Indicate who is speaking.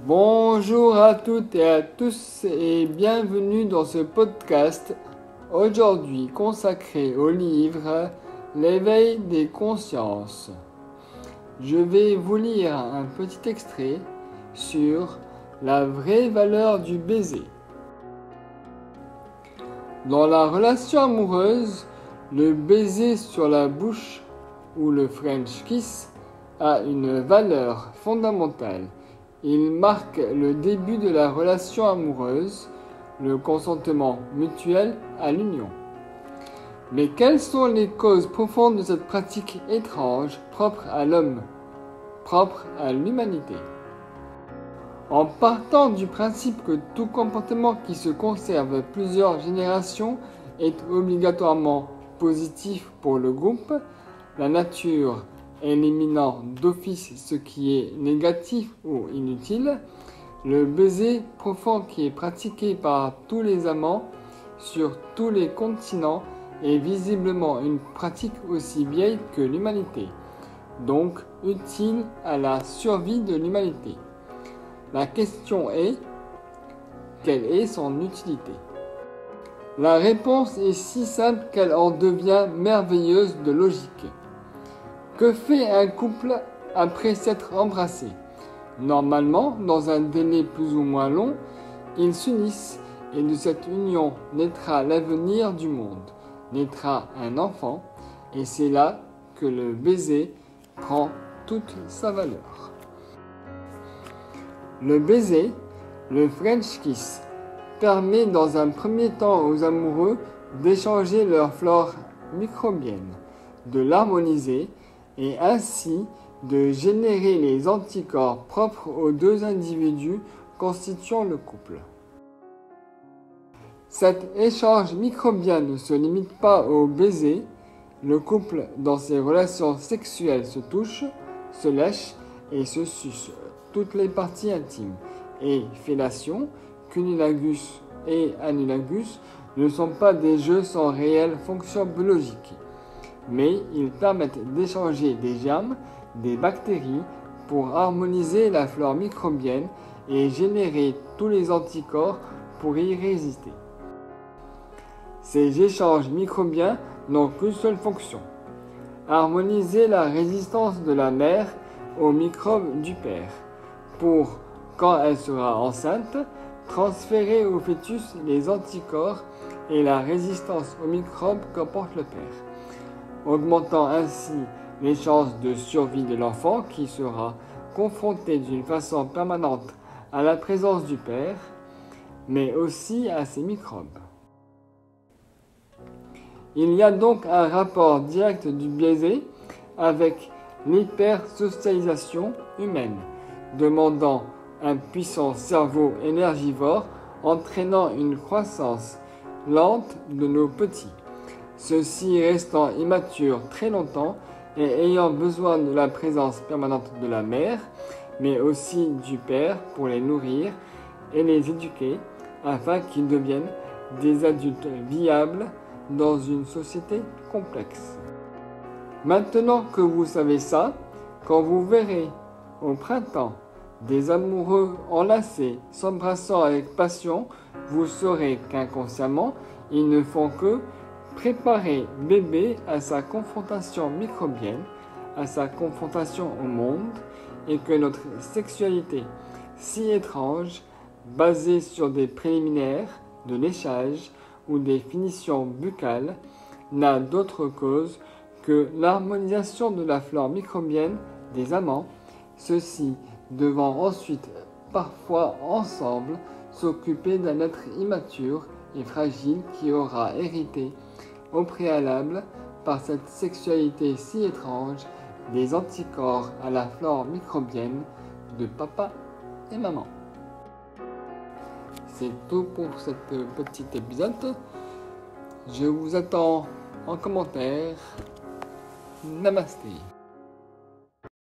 Speaker 1: Bonjour à toutes et à tous et bienvenue dans ce podcast aujourd'hui consacré au livre L'éveil des consciences. Je vais vous lire un petit extrait sur la vraie valeur du baiser. Dans la relation amoureuse, le baiser sur la bouche ou le French kiss a une valeur fondamentale. Il marque le début de la relation amoureuse, le consentement mutuel à l'union. Mais quelles sont les causes profondes de cette pratique étrange, propre à l'homme, propre à l'humanité? En partant du principe que tout comportement qui se conserve plusieurs générations est obligatoirement positif pour le groupe, la nature éliminant d'office ce qui est négatif ou inutile, le baiser profond qui est pratiqué par tous les amants sur tous les continents est visiblement une pratique aussi vieille que l'humanité, donc utile à la survie de l'humanité. La question est, quelle est son utilité? La réponse est si simple qu'elle en devient merveilleuse de logique. Que fait un couple après s'être embrassé? Normalement, dans un délai plus ou moins long, ils s'unissent et de cette union naîtra l'avenir du monde, naîtra un enfant, et c'est là que le baiser prend toute sa valeur. Le baiser, le French kiss, permet dans un premier temps aux amoureux d'échanger leur flore microbienne, de l'harmoniser et ainsi de générer les anticorps propres aux deux individus constituant le couple. Cet échange microbien ne se limite pas au baiser. Le couple, dans ses relations sexuelles, se touche, se lèche et se suce toutes les parties intimes. Et fellation, cunnilingus et annulagus ne sont pas des jeux sans réelle fonction biologique, mais ils permettent d'échanger des germes, des bactéries pour harmoniser la flore microbienne et générer tous les anticorps pour y résister. Ces échanges microbiens n'ont qu'une seule fonction: harmoniser la résistance de la mère aux microbes du père, pour, quand elle sera enceinte, transférer au fœtus les anticorps et la résistance aux microbes qu'emporte le père, augmentant ainsi les chances de survie de l'enfant qui sera confronté d'une façon permanente à la présence du père, mais aussi à ses microbes. Il y a donc un rapport direct du baiser avec l'hypersocialisation humaine, demandant un puissant cerveau énergivore entraînant une croissance lente de nos petits, ceux-ci restant immatures très longtemps et ayant besoin de la présence permanente de la mère, mais aussi du père pour les nourrir et les éduquer afin qu'ils deviennent des adultes viables dans une société complexe. Maintenant que vous savez ça, quand vous verrez au printemps des amoureux enlacés s'embrassant avec passion, vous saurez qu'inconsciemment, ils ne font que préparer bébé à sa confrontation microbienne, à sa confrontation au monde, et que notre sexualité si étrange, basée sur des préliminaires, de léchage ou des finitions buccales, n'a d'autre cause que l'harmonisation de la flore microbienne des amants, ceux-ci devant ensuite, parfois ensemble, s'occuper d'un être immature et fragile qui aura hérité au préalable, par cette sexualité si étrange, des anticorps à la flore microbienne de papa et maman. C'est tout pour cet petit épisode. Je vous attends en commentaire. Namasté.